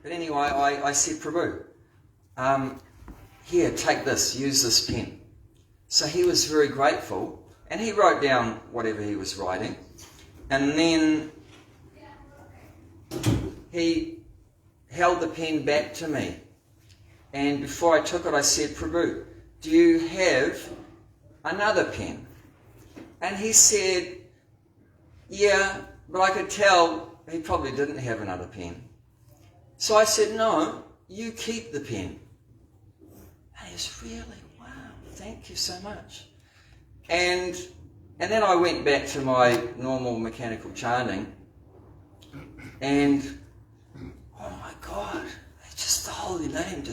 But anyway, I said, Prabhu, here, take this, use this pen. So he was very grateful, and he wrote down whatever he was writing, and then he held the pen back to me. And before I took it, I said, Prabhu, do you have another pen? And he said, yeah, but I could tell he probably didn't have another pen. So I said, no, you keep the pen. And he was really, wow, thank you so much. And then I went back to my normal mechanical chanting, and oh my God, just the holy name,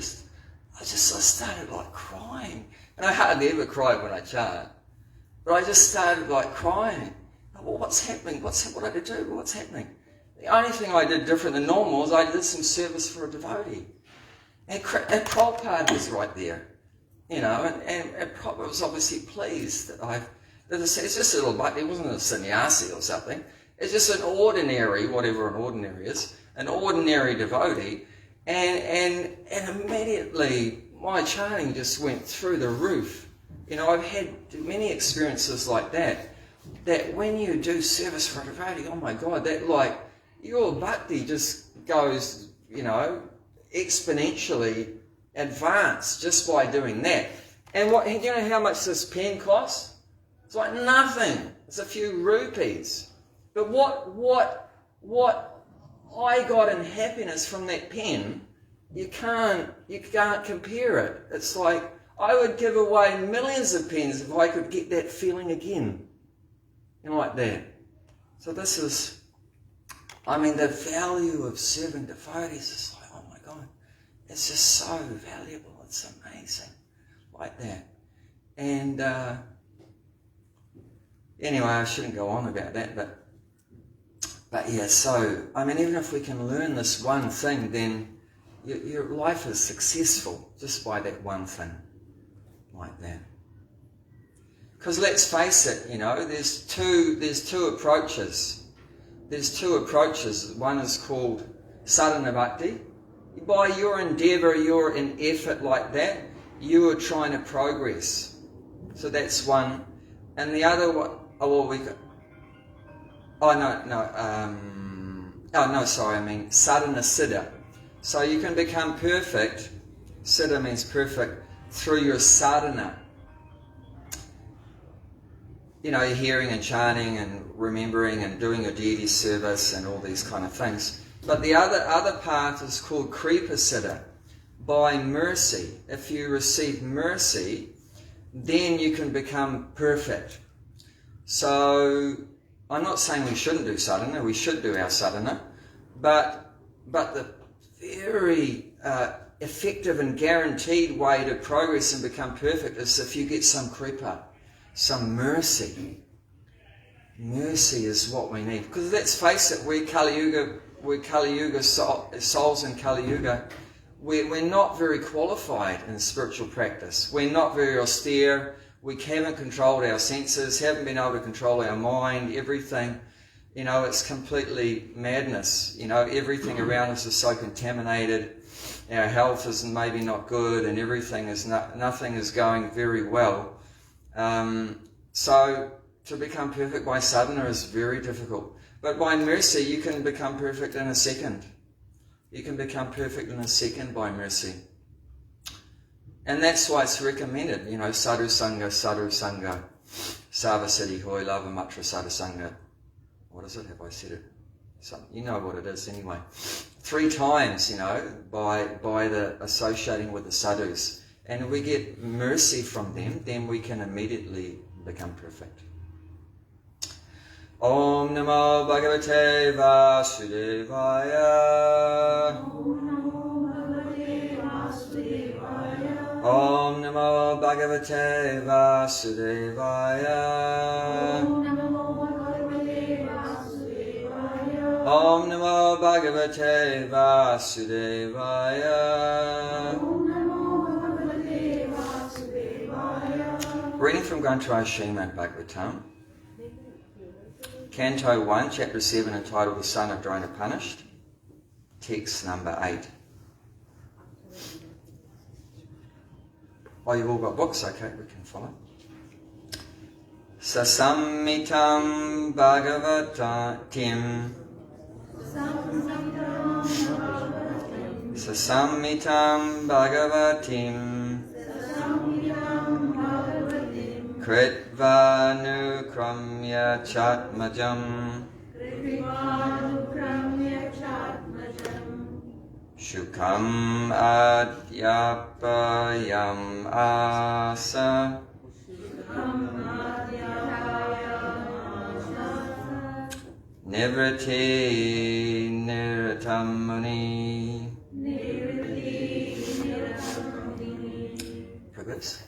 I started like crying. And I hardly ever cry when I chant, but I just started like crying. Well, what's happening? What did I do? What's happening? The only thing I did different than normal is I did some service for a devotee. And Prabhupada was right there, and Prabhupada was obviously pleased that it's just a little button. He wasn't a sannyasi or something. It's just an ordinary, whatever an ordinary is, an ordinary devotee. And immediately my chanting just went through the roof. I've had many experiences like that when you do service for a devotee, oh my God, that like your bhakti just goes, exponentially advanced just by doing that. And do you know how much this pen costs? It's like nothing. It's a few rupees. But what I got in happiness from that pen, you can't compare it. It's like I would give away millions of pens if I could get that feeling again. Like that. So this is, the value of serving devotees is like, oh my God, it's just so valuable. It's amazing. Like that. And anyway, I shouldn't go on about that, but yeah, so, even if we can learn this one thing, then your life is successful just by that one thing. Like that. Because let's face it, there's two approaches. There's two approaches. One is called sadhana bhakti. By your endeavour, your effort like that, you are trying to progress. So that's one. And the other one, sadhana siddha. So you can become perfect. Siddha means perfect through your sadhana. You're hearing and chanting and remembering and doing your deity service and all these kind of things. But the other part is called kripa siddha, by mercy. If you receive mercy, then you can become perfect. So I'm not saying we shouldn't do sadhana, we should do our sadhana, but the very effective and guaranteed way to progress and become perfect is if you get some kripa, some mercy. Mercy is what we need. Because let's face it, we're Kali Yuga souls in Kali Yuga. We're not very qualified in spiritual practice. We're not very austere. We haven't controlled our senses, haven't been able to control our mind, everything. It's completely madness. Everything around us is so contaminated. Our health is maybe not good, and everything is nothing is going very well. So to become perfect by sadhana is very difficult. But by mercy, you can become perfect in a second. You can become perfect in a second by mercy. And that's why it's recommended, sadhu sangha, sarvasiddhi hoy lava matra sadhu sangha. What is it? Have I said it? You know what it is anyway. 3 times, by the associating with the sadhus. And if we get mercy from them, then we can immediately become perfect. Om Namo Bhagavate Vasudevaya. Om Namo Bhagavate Vasudevaya. Om Namo Bhagavate Vasudevaya. Reading from Granthaya Śrīmad-Bhāgavatam, Canto 1, Chapter 7, entitled The Son of Drona Punished, text number 8. Oh, you've all got books? Okay, we can follow. Sasammitam Bhagavatim. Sasammitam Bhagavatim. Kritvānukramya chatmajam. Shukam adyapayam asa. Nivriti niratamuni. Progress.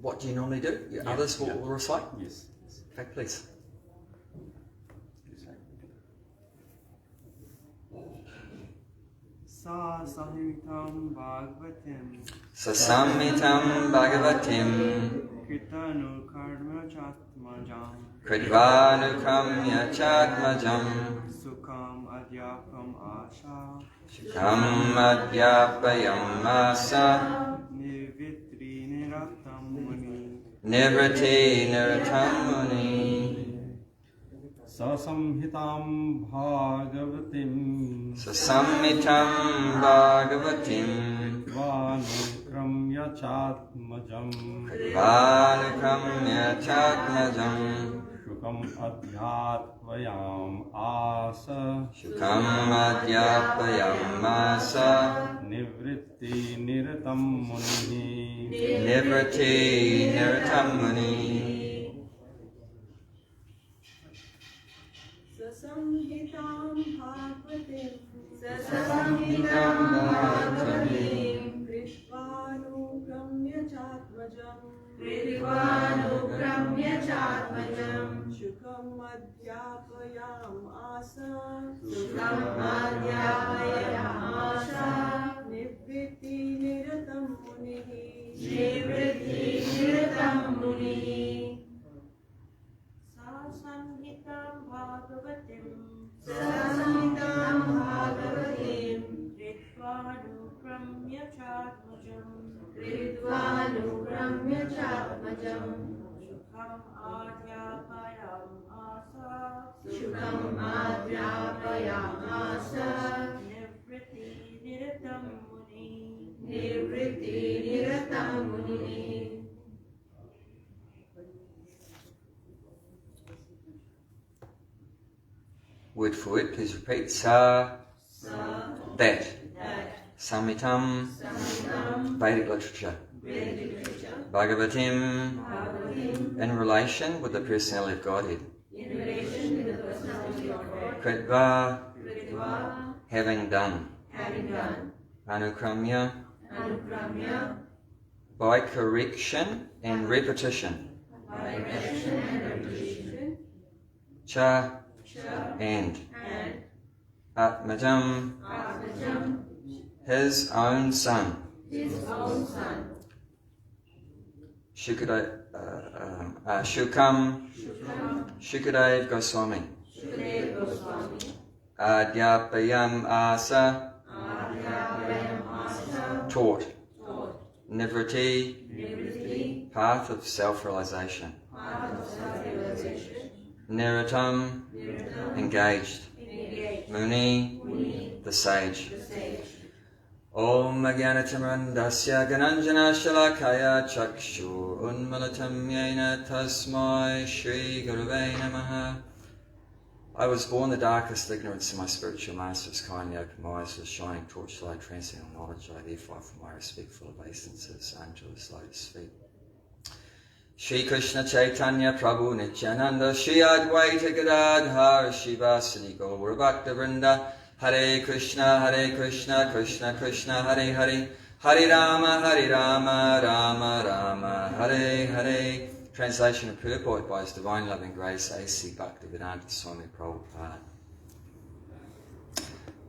What do you normally do? Others will recite? Yes. Okay, please. Sasamhitam Bhagavatim. Sasammitam Bhagavatim. Kritanukramya chatmajam. Kritvānukramya chatmajam. Sukham adyapam asa. Shukam adyapayam asa. Nivitri niratam muni. Nivriti niratamuni. Sasamhitam Bhagavatim. Sasammitam Bhagavatim. Kritvānukramya chatmajam. Kritvānukramya chatmajam. Shukam adhyatmayam asa. Shukam adyapayam asa. Nivritti niratam muni. Nivriti niratamuni. Sasamhitam Bhagavatim. Sasamhitam Bhagavatim. Kritvānukramya chatmajam. Kritvānukramya chatmajam. Shukam adhyapayam asa. Shukam adhyapayam asa. Nivriti niratam munihi. Nivriti niratam munihi. Sasamhitam Bhagavatim. Sasamhitam Bhagavatim. Kritvānukramya chatmajam. Kritvānukramya chatmajam. Shukam adhyapayam asa. Shukam adhyapayam asa. Nivriti niratam muni. Nivriti niratam munihi. Word for word, please repeat. Sa, that. Samhitam, Vedic literature. Bhagavatim, in relation with the personality of Godhead. Kritva, having done. Anukramya, by correction and repetition. Cha, and. Atmajam, his own son. Shukam, Śrīmad-Bhāgavatam Gosvāmī. Adyapayam asa, taught. Nivriti, path of self-realization. Niratam, engaged. Muni, the sage. Om Jnanatimrandasya Gananjana Shalakaya Chakshu Unmalatam Yena Tasmai Shri Gurave Namaha. I was born the darkest ignorance, and my spiritual masters kindly opened my eyes with shining torchlight, transcendental knowledge. I therefore offer my respectful obeisances unto his lotus feet. Shri Krishna Chaitanya Prabhu Nityananda Shri Advaita Gadadhara Shivasani Gaura Bhakta Vrinda Hare Krishna Krishna Krishna Hare Hare Hare Rama Rama Rama Hare Hare. Translation and purport by His Divine Loving Grace A.C. Bhaktivedanta Swami Prabhupada.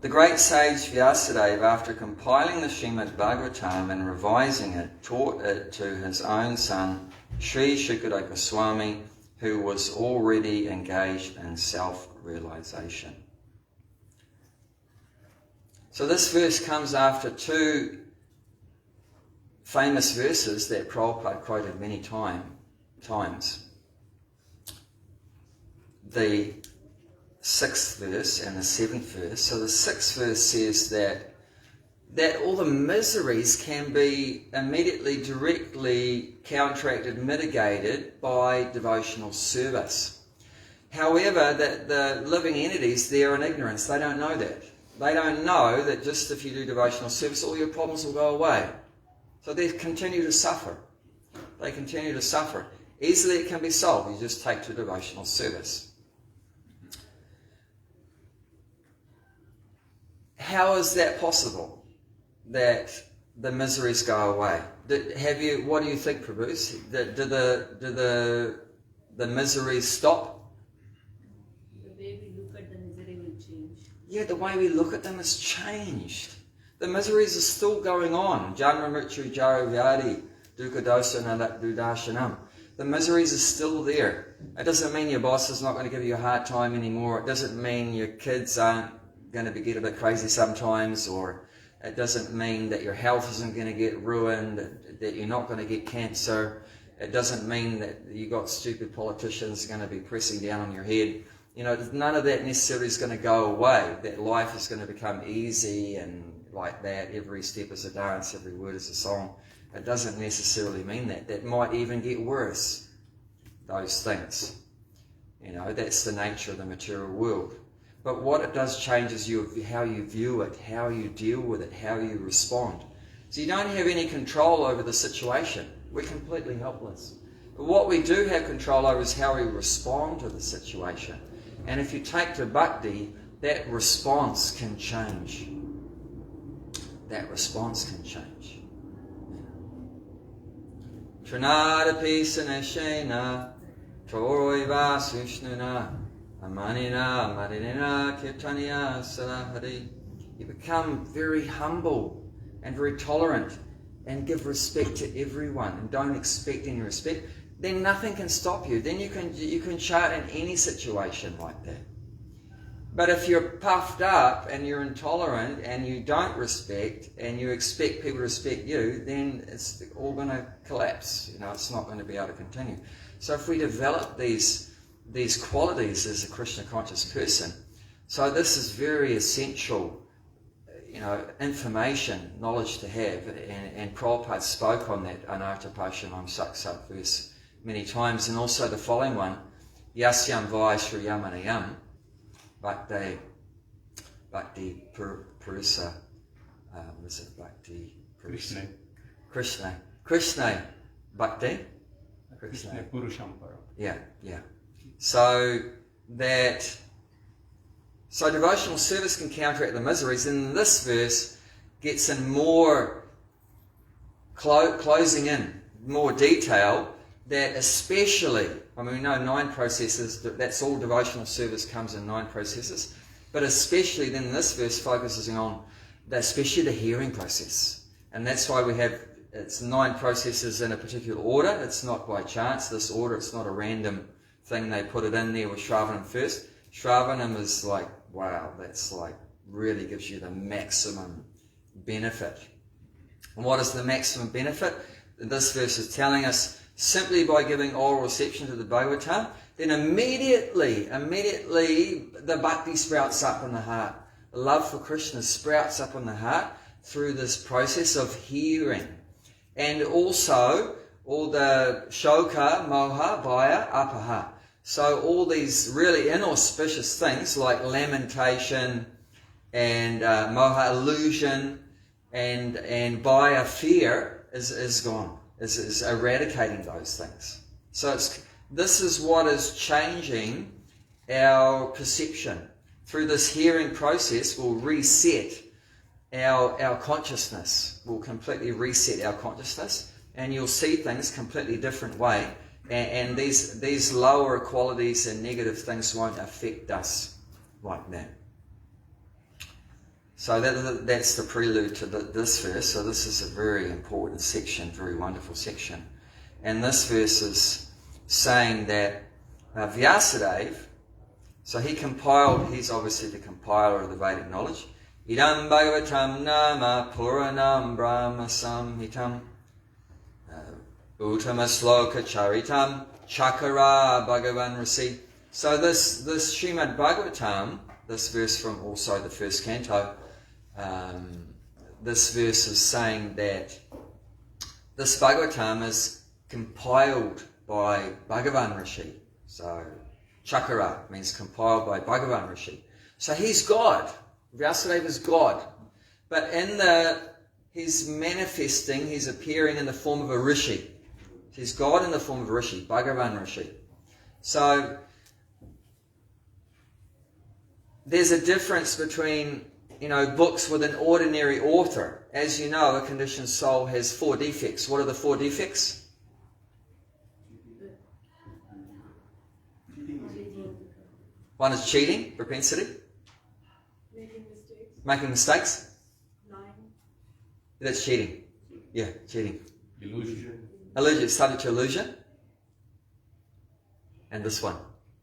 The great sage Vyāsadeva, after compiling the Śrīmad-Bhāgavatam and revising it, taught it to his own son, Śrī Śukadeva Gosvāmī, who was already engaged in self-realization. So this verse comes after two famous verses that Prabhupada quoted many times. The 6th verse and the 7th verse. So the 6th verse says that all the miseries can be immediately, directly counteracted, mitigated by devotional service. However, the living entities, they're in ignorance. They don't know that. They don't know that just if you do devotional service, all your problems will go away. So they continue to suffer. They continue to suffer. Easily it can be solved. You just take to devotional service. How is that possible, that the miseries go away? What do you think, Prabhu? Did the miseries stop? The way we look at the misery will change. Yeah, the way we look at them has changed. The miseries are still going on. Janma mrityu jaro vyadi dukkha dosa dudarshanam. The miseries are still there. It doesn't mean your boss is not going to give you a hard time anymore. It doesn't mean your kids aren't going to get a bit crazy sometimes, or it doesn't mean that your health isn't going to get ruined, that you're not going to get cancer. It doesn't mean that you got stupid politicians going to be pressing down on your head. You know, none of that necessarily is going to go away, that life is going to become easy and like that, every step is a dance, every word is a song. It doesn't necessarily mean that. That might even get worse, those things. You know, that's the nature of the material world. But what it does change is how you view it, how you deal with it, how you respond. So you don't have any control over the situation. We're completely helpless. But what we do have control over is how we respond to the situation. And if you take to bhakti, that response can change. That response can change. Trinadapi saneshena toroiva sushnuna amanina marinina kirtaniya sarahari. You become very humble and very tolerant and give respect to everyone and don't expect any respect. Then nothing can stop you. Then you can chant in any situation like that. But if you're puffed up and you're intolerant and you don't respect and you expect people to respect you, then it's all going to collapse. You know, it's not going to be able to continue. So if we develop these qualities as a Krishna conscious person, so this is very essential, you know, information, knowledge to have. And Prabhupada spoke on that Anartha-pashamam Saksat verse many times, and also the following one, Yasyam Vai Shriyamanayam Bhakti Purusa, was it Bhakti Purusa? Krishna Bhakti? Krishna Purusham Param. Yeah. So devotional service can counteract the miseries, and this verse gets in more closing in, more detail, that especially, I mean, we know 9 processes, that's all devotional service comes in 9 processes, but especially then this verse focuses on especially the hearing process. And that's why we have, it's 9 processes in a particular order. It's not by chance, this order, it's not a random thing they put it in there with Shravanam first. Shravanam is like, wow, that's like, really gives you the maximum benefit. And what is the maximum benefit? This verse is telling us, simply by giving oral reception to the Bhagavatam, then immediately the bhakti sprouts up in the heart. The love for Krishna sprouts up in the heart through this process of hearing. And also all the shoka, moha, bhaya, apaha. So all these really inauspicious things like lamentation and moha, illusion, and bhaya, fear, is gone. Is eradicating those things. So this is what is changing our perception. Through this hearing process, we'll reset our consciousness. We'll completely reset our consciousness, and you'll see things completely different way. And these lower qualities and negative things won't affect us like that. So that's the prelude to this verse. So this is a very important section, very wonderful section. And this verse is saying that Vyāsadeva, so he's obviously the compiler of the Vedic knowledge. Idam Bhagavatam Nama Puranam Brahma Samhitam Uttama Sloka Charitam Chakara Bhagavan Rasi. So this Śrīmad-Bhāgavatam, this verse from also the first canto, this verse is saying that this Bhagavatam is compiled by Bhagavan Rishi. So Chakara means compiled by Bhagavan Rishi. So he's God. Vyāsadeva is God. But he's manifesting, he's appearing in the form of a Rishi. He's God in the form of a Rishi, Bhagavan Rishi. So there's a difference between, books with an ordinary author. As you know, a conditioned soul has 4 defects. What are the 4 defects? One is cheating, propensity. Making mistakes. Lying. That's cheating. Yeah, cheating. Illusion. Illusion, subject to illusion. And this one,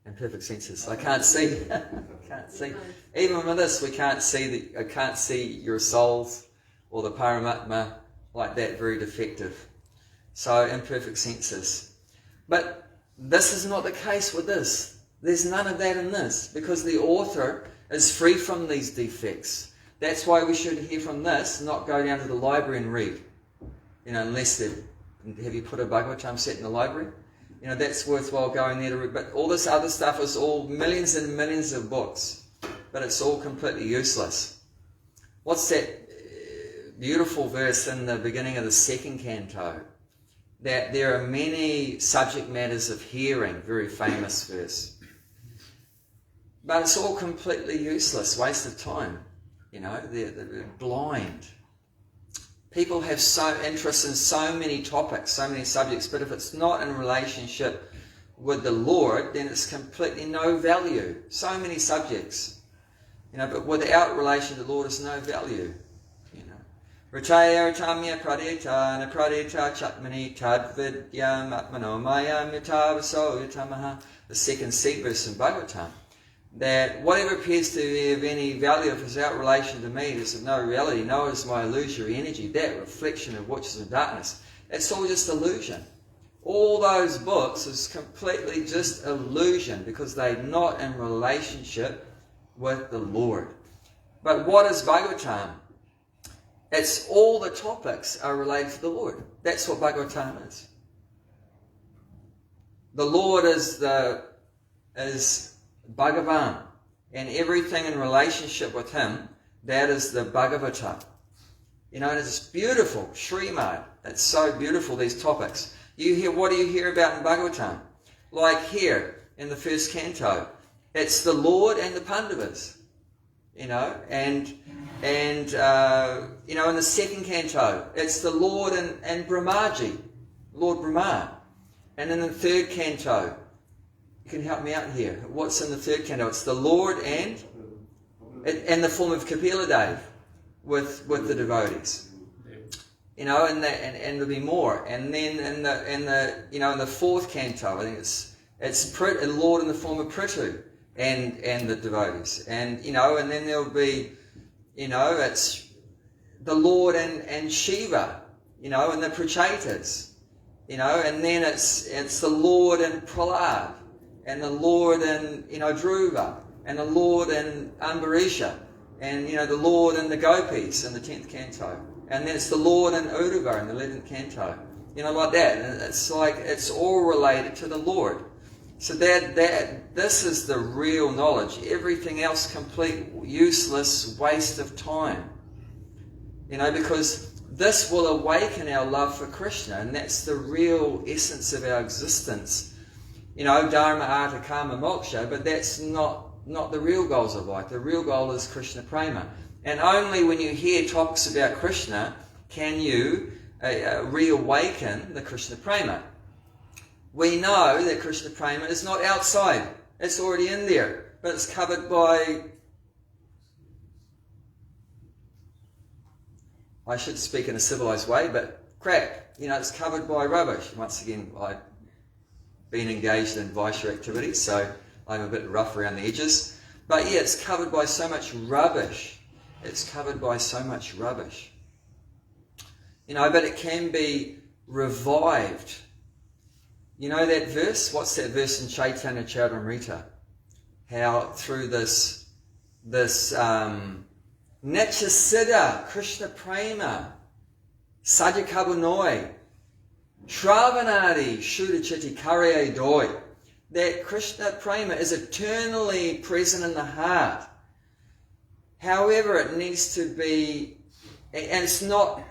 imperfect senses. I can't see. I can't see. Even with this, I can't see your souls or the Paramatma like that. Very defective. So imperfect senses. But this is not the case with this. There's none of that in this, because the author is free from these defects. That's why we should hear from this, not go down to the library and read. Unless have you put a Bhagavatam set in the library? That's worthwhile going there to read. But all this other stuff is all millions and millions of books, but it's all completely useless. What's that beautiful verse in the beginning of the 2nd canto? That there are many subject matters of hearing, very famous verse. But it's all completely useless, waste of time. They're blind. People have so interest in so many topics, so many subjects, but if it's not in relationship with the Lord, then it's completely no value. So many subjects. But without relation to the Lord, it's no value. Rachaya Ratamya Pradita Napradita Chatmani Tadvidyam Atmano Mayam Yatavaso Yatamaha, the 2nd seed verse in Bhagavatam. That whatever appears to be of any value, if it's without relation to me, is of no reality, no is my illusory energy, that reflection of which is in darkness. It's all just illusion. All those books is completely just illusion, because they're not in relationship with the Lord. But what is Bhagavatam? It's all the topics are related to the Lord. That's what Bhagavatam is. The Lord is Bhagavan, and everything in relationship with Him, that is the Bhagavatam. And it's beautiful, Srīmad. It's so beautiful, these topics. What do you hear about in Bhagavatam? Like here, in the 1st canto, it's the Lord and the Pandavas, and in the 2nd canto, it's the Lord and Brahmaji, Lord Brahma. And in the 3rd canto, you can help me out here. What's in the 3rd canto? It's the Lord and the form of Kapila Dev with the devotees. And there'll be more. And then in the 4th canto, I think it's Lord in the form of Prithu and the devotees. And then there'll be it's the Lord and Shiva, and the Prachetas, and then it's the Lord and Prahlad, and the Lord and, Dhruva, and the Lord and Ambarisha, and, the Lord and the Gopis in the 10th canto. And then it's the Lord and Uddhava in the 11th canto. Like that. And it's like, it's all related to the Lord. So this is the real knowledge. Everything else complete useless waste of time. Because this will awaken our love for Krishna, and that's the real essence of our existence. Dharma, Artha, Kama, Moksha, but that's not the real goals of life. The real goal is Krishna Prema. And only when you hear topics about Krishna can you reawaken the Krishna Prema. We know that Krishna Prema is not outside. It's already in there. But it's covered by... I should speak in a civilized way, but crap. It's covered by rubbish. Once again, been engaged in Vaishya activities, so I'm a bit rough around the edges. But yeah, it's covered by so much rubbish. It's covered by so much rubbish. You know, but it can be revived. You know that verse? What's that verse in Chaitanya Charitamrita? How through this Nityasiddha Krishna Prema Sadhyakabunoi Shravanadi Shuddhachiti Karye Doi, that Krishna Prema is eternally present in the heart. However, it needs to be, and it's not,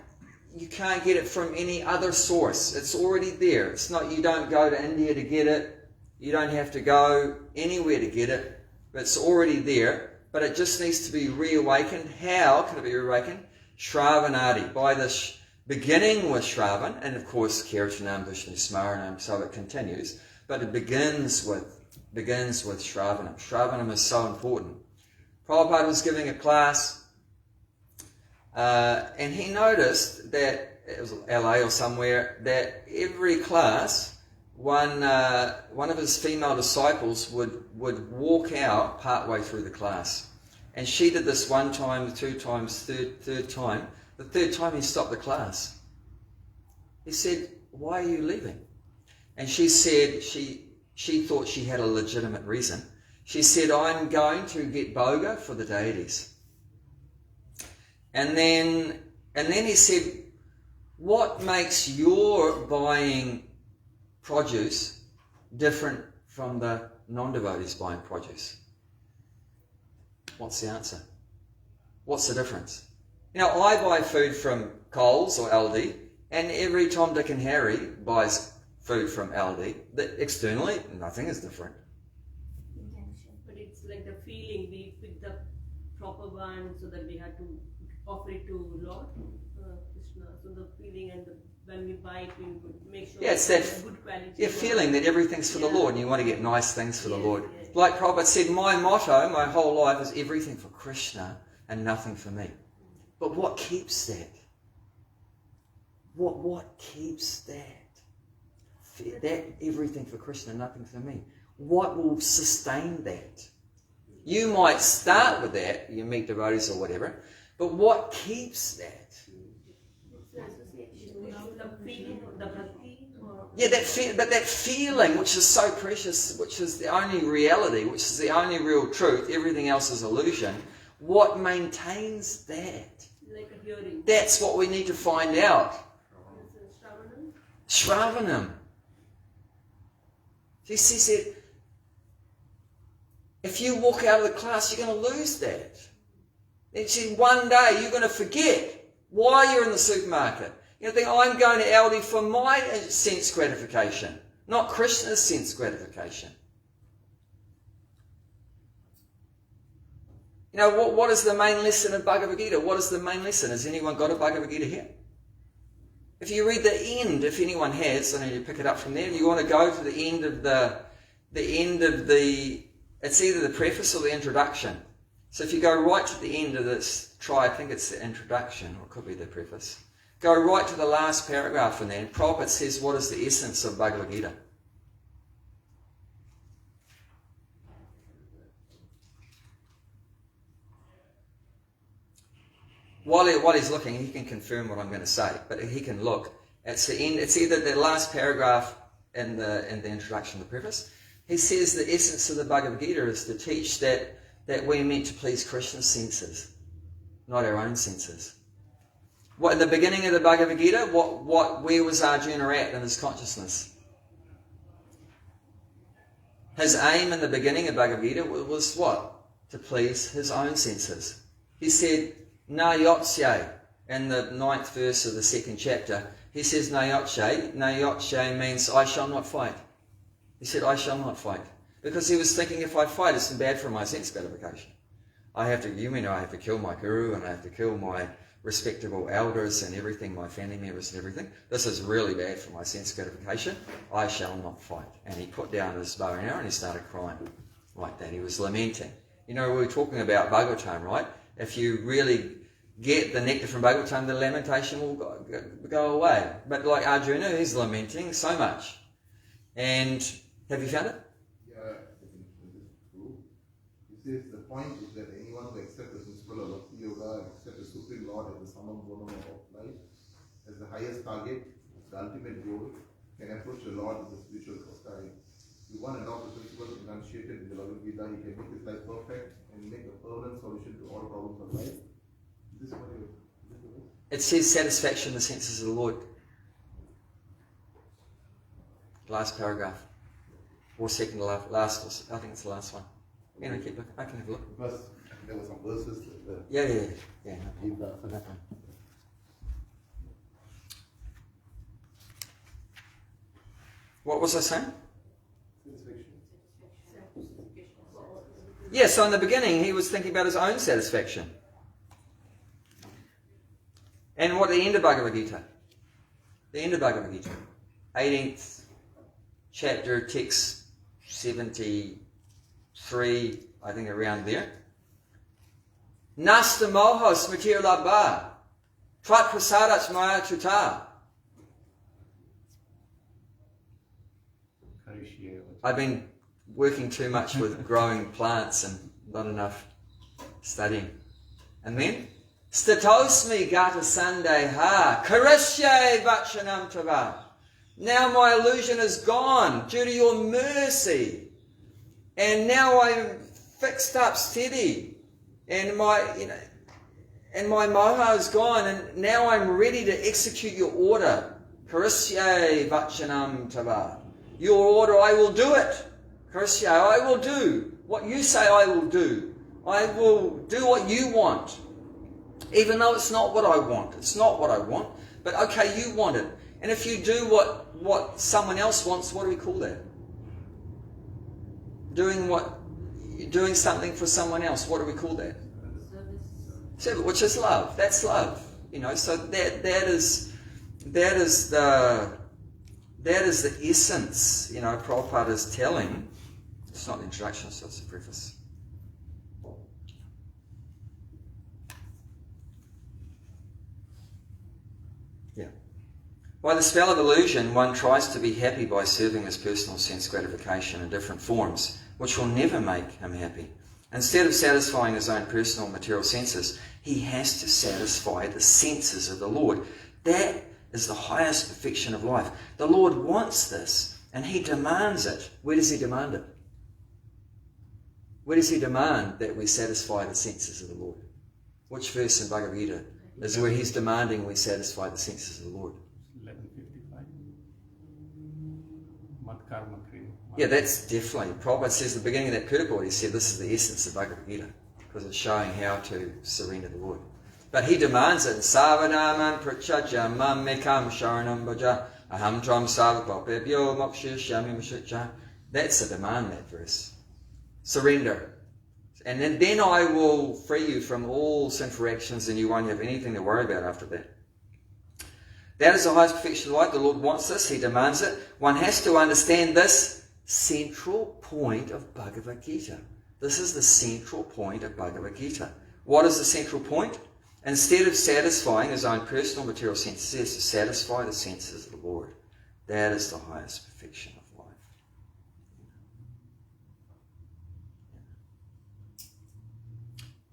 you can't get it from any other source. It's already there. It's not, you don't go to India to get it. You don't have to go anywhere to get it. But it's already there. But it just needs to be reawakened. How can it be reawakened? Shravanadi. By this, beginning with Shravan, and of course Kirtanam, Vishnu Smaranam, so it continues. But it begins with Shravanam. Shravanam is so important. Prabhupada was giving a class, and he noticed that, it was LA or somewhere, that every class, one of his female disciples would walk out partway through the class. And she did this one time, 2 times, third time. The third time he stopped the class. He said, "Why are you leaving?" And she said, she thought she had a legitimate reason. She said, "I'm going to get boga for the deities." And then he said, "What makes your buying produce different from the non-devotees buying produce?" What's the answer? What's the difference? You know, I buy food from Coles or Aldi, and every Tom, Dick and Harry buys food from Aldi. Externally, nothing is different. But it's like the feeling, we pick the proper one so that we have to offer it to Lord Krishna. So the feeling, and when we buy it, we would make sure it's that good quality. You're feeling that everything's for the Lord, and you want to get nice things for the Lord. Yeah. Like Prabhupada said, my motto, my whole life is everything for Krishna and nothing for me. But what keeps that? What keeps that? That everything for Krishna, nothing for me. What will sustain that? You might start with that, you meet devotees or whatever, but what keeps that? The feeling, the bhakti. Yeah, that feeling which is so precious, which is the only reality, which is the only real truth, everything else is illusion. What maintains that? Like a hearing. That's what we need to find out. Shravanam. Shravanam. He said, if you walk out of the class, you're going to lose that. He said, one day you're going to forget why you're in the supermarket. You think, I'm going to Aldi for my sense gratification, not Krishna's sense gratification. You know, what is the main lesson of Bhagavad Gita? What is the main lesson? Has anyone got a Bhagavad Gita here? If you read the end, if anyone has, I need to pick it up from there. You want to go to the end of it's either the preface or the introduction. So if you go right to the end of this, I think it's the introduction, or it could be the preface. Go right to the last paragraph in there, and Prabhupada says, what is the essence of Bhagavad Gita? While he's looking, he can confirm what I'm going to say, but he can look. It's the end. It's either the last paragraph in the introduction, the preface. He says the essence of the Bhagavad Gita is to teach that we're meant to please Krishna's senses, not our own senses. What in the beginning of the Bhagavad Gita, where was Arjuna at in his consciousness? His aim in the beginning of Bhagavad Gita was what? To please his own senses. He said, Nayotshe, in the 9th verse of the 2nd chapter, he says Nayotshe. Nayotshe means I shall not fight. He said, I shall not fight. Because he was thinking, if I fight, it's bad for my sense gratification. I have to kill my guru, and I have to kill my respectable elders and everything, my family members and everything. This is really bad for my sense gratification. I shall not fight. And he put down his bow and arrow and he started crying like that. He was lamenting. You know, we were talking about Bhagavatam, right? If you really get the nectar from Bhagavatam, the lamentation will go away. But like Arjuna, he's lamenting so much. And Have you found it? Yeah, I think this is true. He says the point is that anyone who accepts the principle of Bhakti Yoga and accepts the Supreme Lord as the summum bonum of life, as the highest target, the ultimate goal, can approach the Lord as a spiritual sky. If one adopts the principle enunciated in the Bhagavad Gita, he can make his life perfect and make a permanent solution to all problems of life. Is this what you It says satisfaction in the senses of the Lord. Last paragraph. Or second to last, I think it's the last one. You know, keep looking. I can have a look. Because there were some verses that Yeah. Gita. What was I saying? Satisfaction. Yeah, so in the beginning he was thinking about his own satisfaction. And what the end of Bhagavad Gita? The end of Bhagavad Gita. 18th chapter, text 73, I think around there. Nasta moha smritir labha tvat prasadat maya chuta. I've been working too much with growing plants and not enough studying. And then, Statosmi gata sandeha karasye vachanam tava. Now my illusion is gone due to your mercy. And now I'm fixed up steady. And my moha is gone. And now I'm ready to execute your order. Karasye vachanam tava. Your order, I will do it. Karasya, I will do what you say I will do. I will do what you want. Even though it's not what I want. It's not what I want. But okay, you want it. And if you do what someone else wants, what do we call that? Doing something for someone else, what do we call that? Service, which is love. That's love. So that is the essence, Prabhupada is telling. It's not the introduction, so it's the preface. Yeah. By the spell of illusion, one tries to be happy by serving his personal sense gratification in different forms, which will never make him happy. Instead of satisfying his own personal material senses, he has to satisfy the senses of the Lord. That is the highest perfection of life. The Lord wants this, and He demands it. Where does He demand it? Where does He demand that we satisfy the senses of the Lord? Which verse in Bhagavad Gita is where He's demanding we satisfy the senses of the Lord? 11:55. Mat karma kriya. Yeah, that's definitely. Prabhupada says at the beginning of that purport, he said this is the essence of Bhagavad Gita, because it's showing how to surrender the Lord. But He demands it. Savanaman prachacha mammekam sharanam bhaja aham tram savapapebhyo mokshishyami mashutcha. That's a demand, that verse. Surrender. And then I will free you from all sinful actions, and you won't have anything to worry about after that. That is the highest perfection of life. The Lord wants this. He demands it. One has to understand this central point of Bhagavad Gita. This is the central point of Bhagavad Gita. What is the central point? Instead of satisfying his own personal material senses, he has to satisfy the senses of the Lord. That is the highest perfection of life.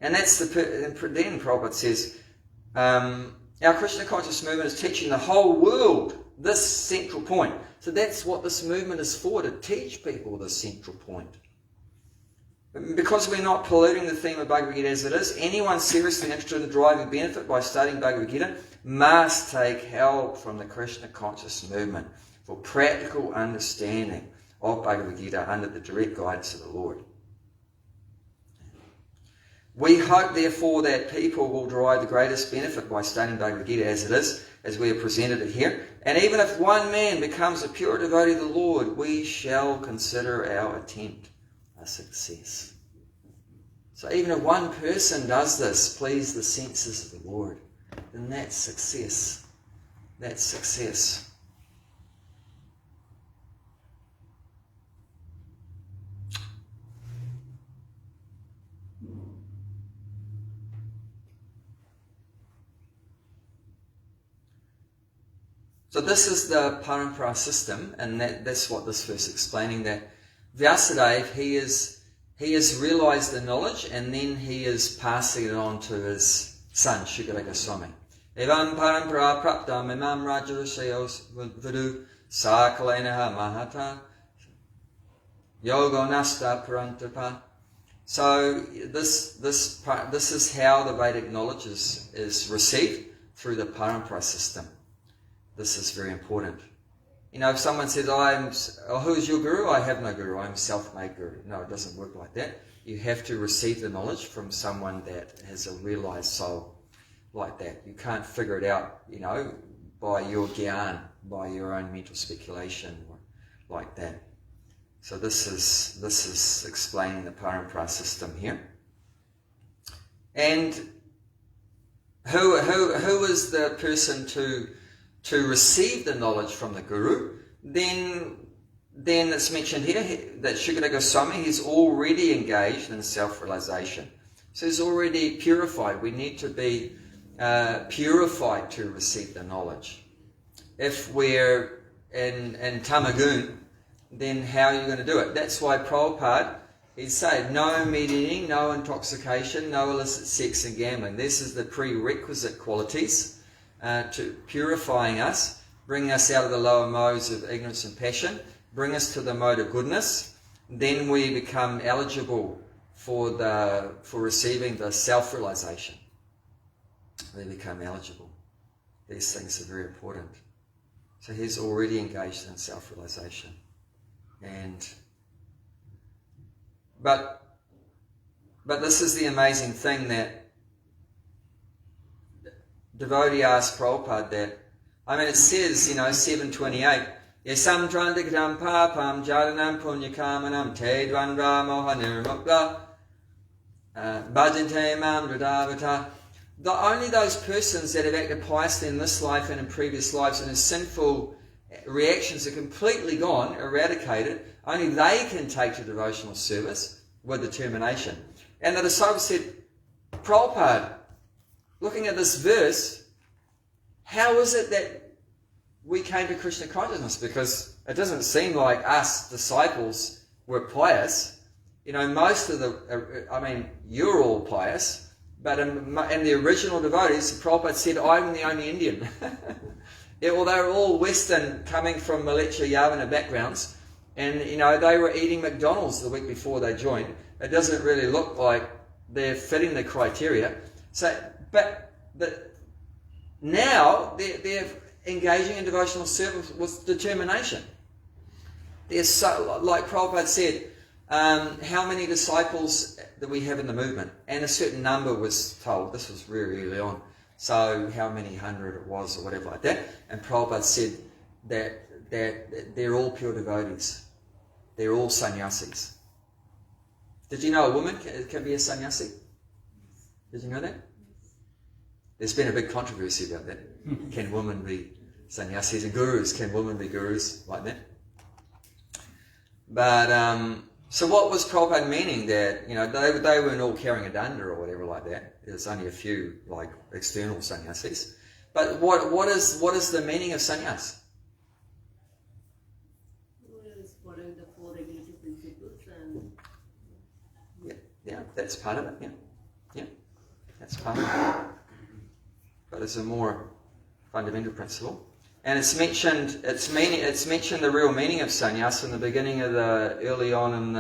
And that's then Prabhupada says, our Krishna conscious movement is teaching the whole world this central point. So that's what this movement is for, to teach people this central point. Because we're not polluting the theme of Bhagavad Gita as it is, anyone seriously interested in deriving benefit by studying Bhagavad Gita must take help from the Krishna conscious movement for practical understanding of Bhagavad Gita under the direct guidance of the Lord. We hope, therefore, that people will derive the greatest benefit by studying Bhagavad Gita as it is, as we have presented it here. And even if one man becomes a pure devotee of the Lord, we shall consider our attempt a success. So even if one person does this, please the senses of the Lord, then that's success. That's success. So this is the parampara system, and that's what this verse is explaining, that Vyāsadeva, he has realized the knowledge, and then he is passing it on to his son, Śrīkadeva Gosvāmī. Evam parampara praptam imam rajarishayos vidu sakalenaha mahata yoga nasta parantapa. So this is how the Vedic knowledge is received, through the parampara system. This is very important. You know, if someone says, who's your guru? I have no guru, I'm self-made guru. No, it doesn't work like that. You have to receive the knowledge from someone that has a realized soul like that. You can't figure it out, you know, by your gyan, by your own mental speculation, or like that. So this is explaining the parampara system here. And who is the person to receive the knowledge from the guru? Then it's mentioned here that Śrīkadeva Gosvāmī is already engaged in self-realization. So he's already purified. We need to be purified to receive the knowledge. If we're in tamagun, then how are you going to do it? That's why Prabhupada, he said, no meat eating, no intoxication, no illicit sex and gambling. This is the prerequisite qualities to purifying us, bring us out of the lower modes of ignorance and passion, bring us to the mode of goodness. Then we become eligible for receiving the self-realization. We become eligible. These things are very important. So he's already engaged in self-realization. But this is the amazing thing, that devotee asked Prabhupada that, I mean, it says, 728, Yasam Trandikram Papam Jadanam Punyakamanam Te Dvandra Moha Nirmukta Bhajante Mam Dradavata. Only those persons that have acted piously in this life and in previous lives, and whose sinful reactions are completely gone, eradicated, only they can take to devotional service with determination. And the disciples said, Prabhupada, looking at this verse, how is it that we came to Krishna consciousness? Because it doesn't seem like us disciples were pious. Most of you're all pious, but in the original devotees, Prabhupada said, I'm the only Indian. Well, they were all Western, coming from Malecha Yavana backgrounds, and they were eating McDonald's the week before they joined. It doesn't really look like they're fitting the criteria. So, but now they're engaging in devotional service with determination. There's so, like Prabhupada said, how many disciples that we have in the movement, and a certain number was told. This was very early on. So how many hundred it was, or whatever like that. And Prabhupada said that they're all pure devotees. They're all sannyasis. Did you know a woman can be a sannyasi? Did you know that? There's been a big controversy about that. Can women be sannyasis? And gurus, can women be gurus like that? But so what was Prabhupada meaning? That they weren't all carrying a danda or whatever like that. There's only a few like external sannyasis. But what is the meaning of sannyas? It's following the 4 regulative principles and yeah, that's part of it. Yeah, that's part of it. But it's a more fundamental principle. And it's mentioned the real meaning of sannyas in the beginning of early on in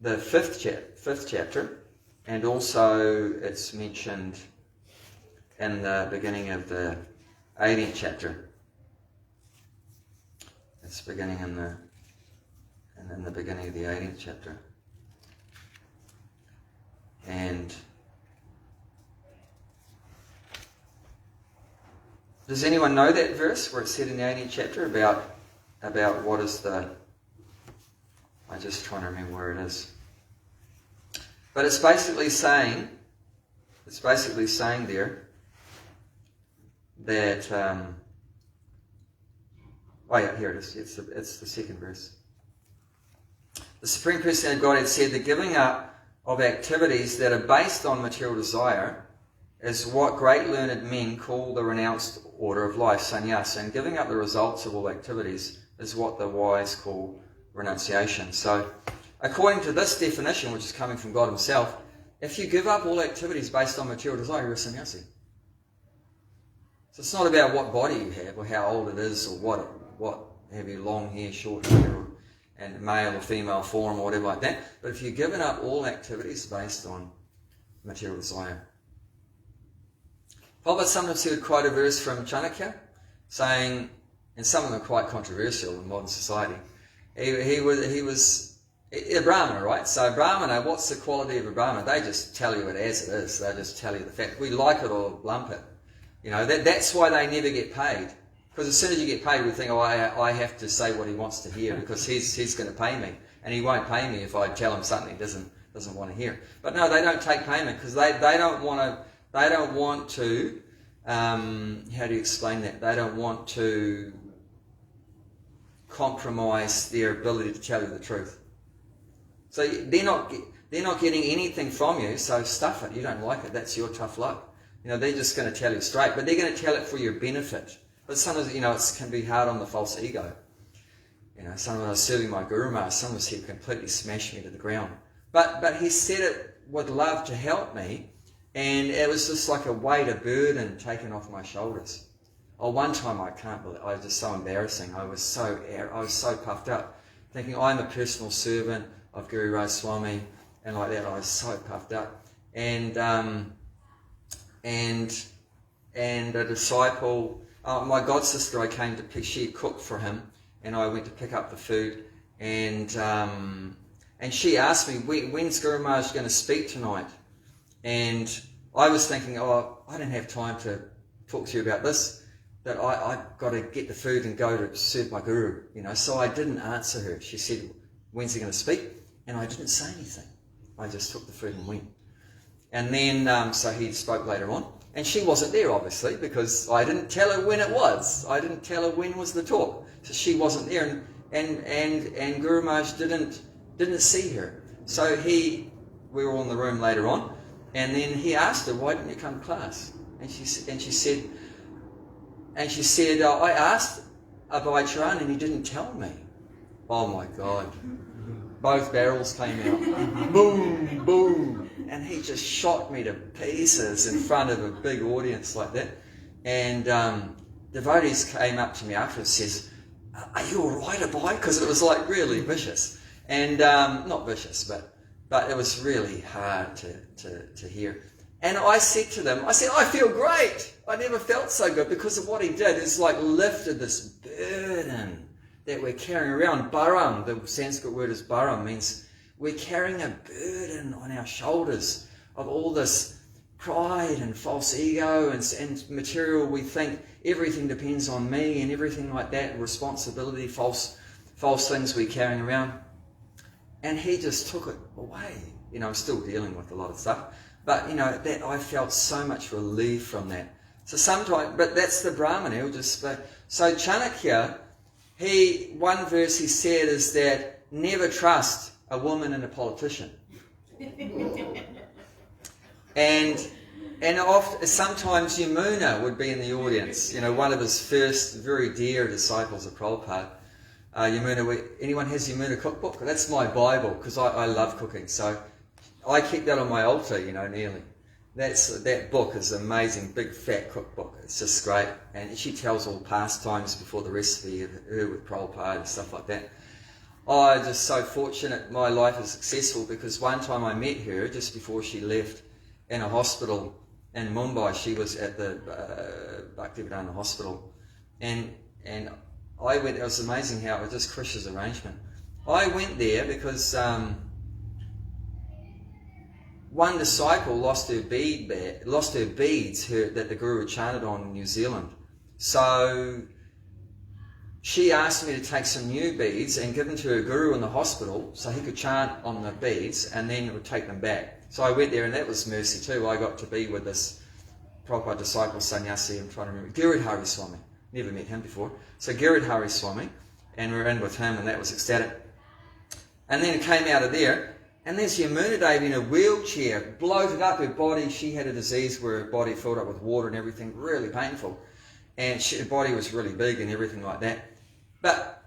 the fifth chapter, and also it's mentioned in the beginning of the 18th chapter. It's beginning in the beginning of the 18th chapter. And does anyone know that verse where it's said in the 18th chapter about what is the... I'm just trying to remember where it is. But it's basically saying there that... here it is. It's the second verse. The Supreme Personality of Godhead said the giving up of activities that are based on material desire is what great learned men call the renounced order of life, sannyas, and giving up the results of all activities is what the wise call renunciation. So, according to this definition, which is coming from God himself, if you give up all activities based on material desire, you're a sannyasi. So it's not about what body you have or how old it is or what have you, long hair, short hair, and male or female form or whatever like that. But if you've given up all activities based on material desire. Prabhupada sometimes he would quote a verse from Chanakya saying, and some of them are quite controversial in modern society, he was a Brahmana, right? So Brahmana, what's the quality of a Brahmana? They just tell you it as it is. They just tell you the fact. We like it or lump it. You know, that's why they never get paid. Because as soon as you get paid, we think, oh, I have to say what he wants to hear because he's going to pay me. And he won't pay me if I tell him something he doesn't want to hear. But no, they don't take payment because they don't want to, how do you explain that? They don't want to compromise their ability to tell you the truth. So they're not getting anything from you, so stuff it. You don't like it, that's your tough luck. You know, they're just going to tell you straight, but they're going to tell it for your benefit. But sometimes, you know, it can be hard on the false ego. You know, sometimes I was serving my Guru Maharaj, sometimes he completely smashed me to the ground. But he said it with love to help me, and it was just like a weight, a burden taken off my shoulders. Oh, one time I can't believe, it was just so embarrassing. I was so puffed up, thinking I'm a personal servant of Guru Gosvāmī, and like that I was so puffed up. And a disciple, my god sister, I came to pick. She cooked for him, and I went to pick up the food. And she asked me, when's Guru Maharaj going to speak tonight? And I was thinking, oh, I don't have time to talk to you about this. That I've got to get the food and go to serve my Guru. You know, so I didn't answer her. She said, when's he going to speak? And I didn't say anything. I just took the food and went. And then, so he spoke later on. And she wasn't there, obviously, because I didn't tell her when it was. I didn't tell her when was the talk. So she wasn't there. And Guru Maharaj didn't see her. So we were all in the room later on. And then he asked her, why didn't you come to class? And she said, I asked Abhay Charan and he didn't tell me. Oh my God. Both barrels came out. Boom, boom. And he just shot me to pieces in front of a big audience like that. And devotees came up to me after and says, are you all right, Abhay? Because it was like really vicious. And not vicious, but it was really hard to hear. And I said to them, I feel great. I never felt so good because of what he did. It's like lifted this burden that we're carrying around. Bharam, the Sanskrit word is bharam, means we're carrying a burden on our shoulders of all this pride and false ego and material. We think everything depends on me and everything like that, responsibility, false things we're carrying around. And he just took it away. You know, I'm still dealing with a lot of stuff. But, you know, that I felt so much relief from that. So sometimes, but that's the Brahman, he'll just, so Chanakya, one verse he said is that never trust a woman and a politician. and sometimes Yamuna would be in the audience, you know, one of his first very dear disciples of Prabhupada. Yamuna, anyone has Yamuna cookbook? That's my Bible, because I love cooking, so I keep that on my altar, you know, nearly. That book is an amazing, big, fat cookbook. It's just great. And she tells all pastimes before the recipe of her with Prabhupada and stuff like that. I'm just so fortunate my life is successful because one time I met her just before she left in a hospital in Mumbai. She was at the Bhaktivedanta hospital. And I went, it was amazing how it was just Krishna's arrangement. I went there because one disciple lost her beads that the Guru had chanted on in New Zealand. So she asked me to take some new beads and give them to her Guru in the hospital so he could chant on the beads and then would take them back. So I went there and that was mercy too. I got to be with this Prabhupada disciple, sannyasi, I'm trying to remember, Giridhari Swami. Never met him before. So Giridhari Swami, and we were in with him and that was ecstatic. And then came out of there. And there's Yamuna Devi in a wheelchair, bloated up her body. She had a disease where her body filled up with water and everything, really painful. and her body was really big and everything like that. But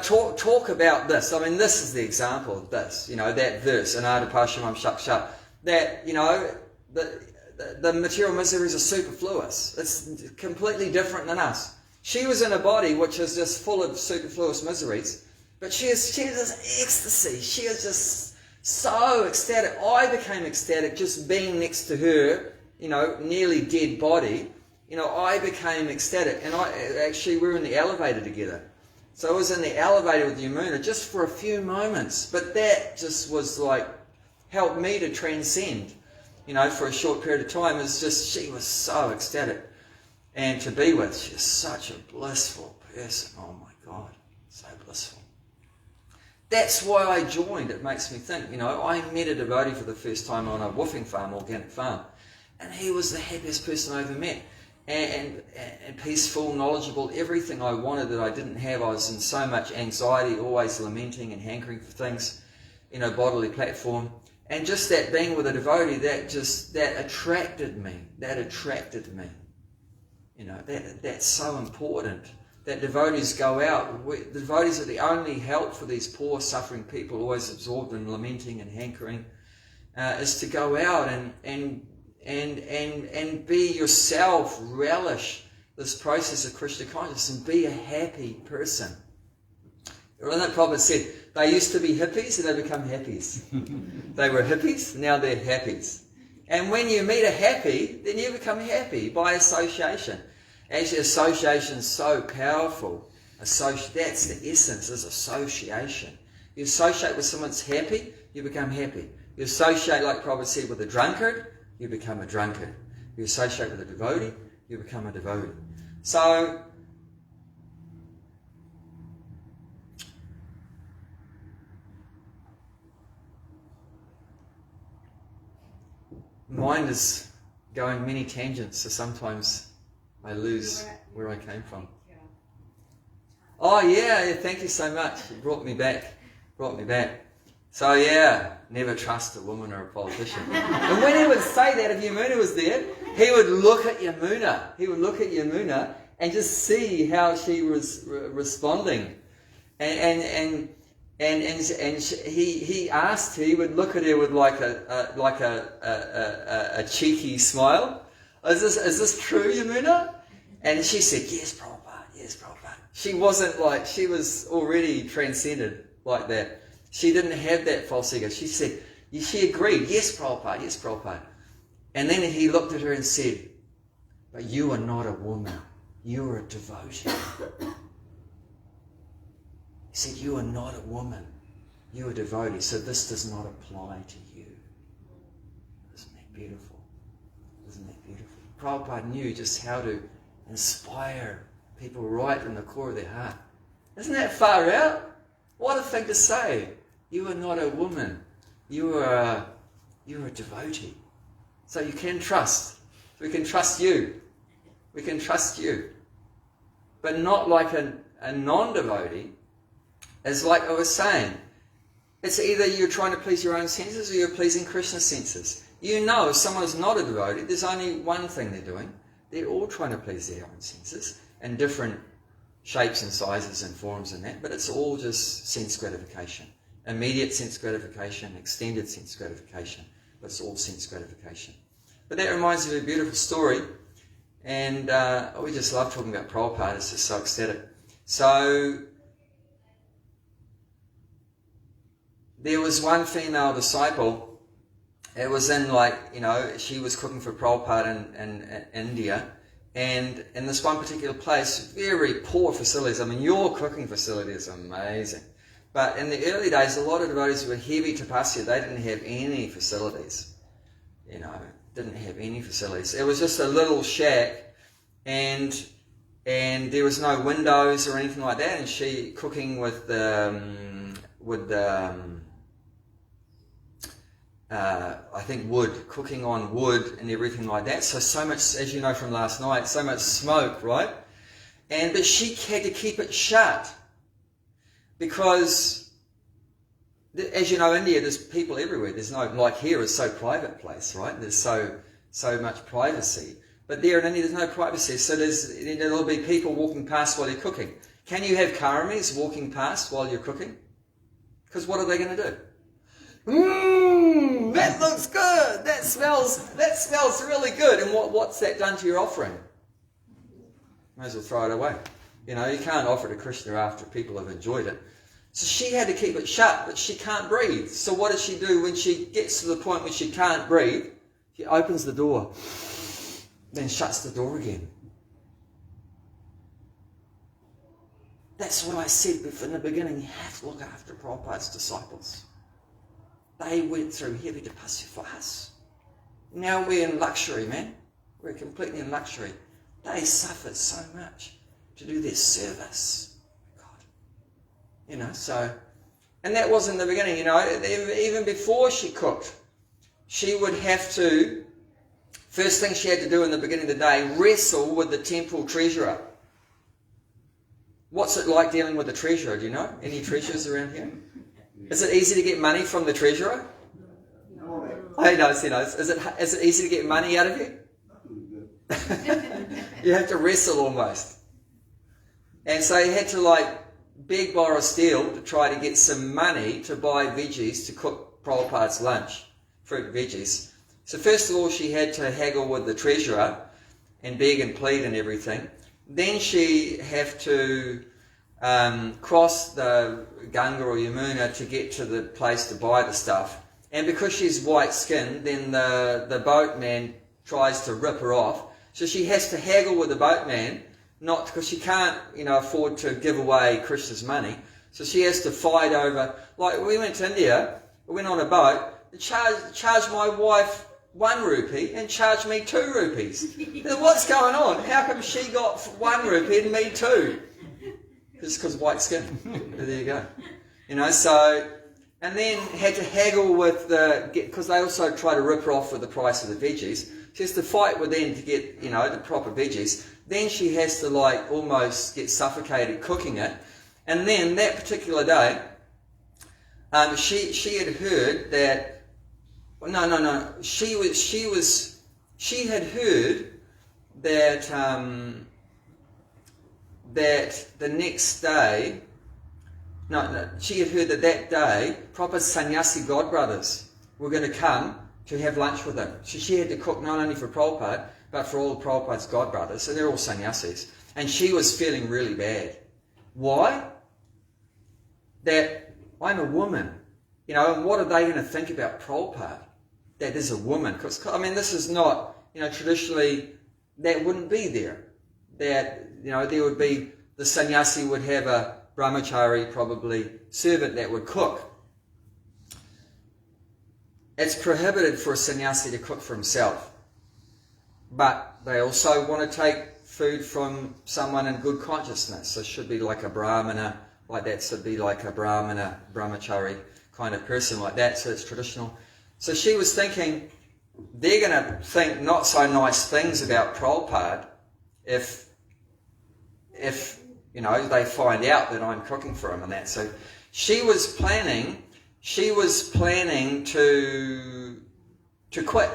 talk about this. I mean, this is the example of this, that verse, Anada Pashamam Shak Shak, that, the material miseries are superfluous. It's completely different than us. She was in a body which is just full of superfluous miseries, but she is this ecstasy. She is just so ecstatic. I became ecstatic just being next to her, nearly dead body. I became ecstatic, and we were in the elevator together. So I was in the elevator with Yamuna just for a few moments, but that just was like, helped me to transcend, for a short period of time. It's just, she was so ecstatic. And to be with, she's such a blissful person. Oh my God, so blissful. That's why I joined. It makes me think, I met a devotee for the first time on a woofing farm, organic farm, and he was the happiest person I ever met. And peaceful, knowledgeable, everything I wanted that I didn't have. I was in so much anxiety, always lamenting and hankering for things, bodily platform. And just that being with a devotee, that attracted me. That's so important. That devotees go out. The devotees are the only help for these poor, suffering people, always absorbed in lamenting and hankering, is to go out and be yourself, relish this process of Krishna consciousness and be a happy person. Rana Prabhupada said, they used to be hippies and they become happies. They were hippies, now they're happies. And when you meet a happy, then you become happy by association. Actually, association is so powerful. That's the essence, is association. You associate with someone that's happy, you become happy. You associate, like Prabhupada said, with a drunkard, you become a drunkard. You associate with a devotee, you become a devotee. So, mind is going many tangents, so sometimes I lose where I came from. Oh yeah, thank you so much. You brought me back. So yeah, never trust a woman or a politician. And when he would say that, if Yamuna was there, he would look at Yamuna and just see how she was responding. And he asked her, he would look at her with like a cheeky smile. Is this true, Yamuna? And she said, yes, Prabhupada, yes, Prabhupada. She wasn't like, she was already transcended like that. She didn't have that false ego. She said, she agreed, yes, Prabhupada, yes, Prabhupada. And then he looked at her and said, but you are not a woman, you are a devotee. He said, you are not a woman, you are a devotee, so this does not apply to you. Isn't that beautiful? Isn't that beautiful? Prabhupada knew just how to inspire people right in the core of their heart. Isn't that far out? What a thing to say. You are not a woman. You are a devotee. So you can trust. We can trust you. We can trust you. But not like a non-devotee. As like I was saying, it's either you're trying to please your own senses or you're pleasing Krishna's senses. You know if someone is not a devotee, there's only one thing they're doing. They're all trying to please their own senses in different shapes and sizes and forms and that, but it's all just sense gratification. Immediate sense gratification, extended sense gratification, but it's all sense gratification. But that reminds me of a beautiful story, and we just love talking about Prabhupada, it's just so ecstatic. So, there was one female disciple, it was in she was cooking for Prabhupada in India, and in this one particular place, very poor facilities. I mean, your cooking facility is amazing. But in the early days, a lot of devotees were heavy tapasya. They didn't have any facilities. Didn't have any facilities. It was just a little shack, and there was no windows or anything like that. And she cooking with I think wood, cooking on wood and everything like that. So much, as you know from last night, so much smoke, right? But she had to keep it shut because, as you know, India, there's people everywhere. There's no, like here is so private place, right? There's so much privacy. But there in India, there's no privacy, so there'll be people walking past while you're cooking. Can you have karamis walking past while you're cooking? Because what are they going to do? That looks good. That smells really good. And what's that done to your offering? Might as well throw it away. You can't offer to Krishna after people have enjoyed it. So she had to keep it shut, but she can't breathe. So what does she do when she gets to the point where she can't breathe? She opens the door, then shuts the door again. That's what I said in the beginning. You have to look after Prabhupada's disciples. They went through heavy tapasya for us. Now we're in luxury, man. We're completely in luxury. They suffered so much to do their service. God. So, and that was in the beginning, even before she cooked, she would have to, first thing she had to do in the beginning of the day, wrestle with the temple treasurer. What's it like dealing with the treasurer? Do you know? Any treasurers around here? Is it easy to get money from the treasurer? He knows. Is it easy to get money out of you? You have to wrestle almost. And so he had to beg, borrow, steal to try to get some money to buy veggies to cook Prabhupada's lunch, fruit and veggies. So first of all, she had to haggle with the treasurer and beg and plead and everything. Then she have to cross the Ganga or Yamuna to get to the place to buy the stuff. And because she's white-skinned, then the boatman tries to rip her off. So she has to haggle with the boatman, not because she can't, afford to give away Krishna's money. So she has to fight over. Like we went to India, we went on a boat, charged my wife 1 rupee and charged me 2 rupees. What's going on? How come she got 1 rupee and me 2? Just because white skin. There you go. So, and then had to haggle with because they also try to rip her off with the price of the veggies. She has to fight with them to get, the proper veggies. Then she has to almost get suffocated cooking it. And then that particular day, she had heard that. No. She had heard that that the next day. She had heard that day, proper sannyasi godbrothers were going to come to have lunch with them. So she had to cook not only for Prabhupada, but for all of Prabhupada's godbrothers. So they're all sannyasis. And she was feeling really bad. Why? That I'm a woman. And what are they going to think about Prabhupada? That there's a woman. Because, this is not, traditionally, that wouldn't be there. That, there would be, the sannyasi would have a brahmachari, probably, servant that would cook. It's prohibited for a sannyasi to cook for himself. But they also want to take food from someone in good consciousness. So it should be like a brahmana, like that should be like a brahmana, brahmachari kind of person like that. So it's traditional. So she was thinking, they're going to think not so nice things about Prabhupada if they find out that I'm cooking for him and that. So she was planning to quit.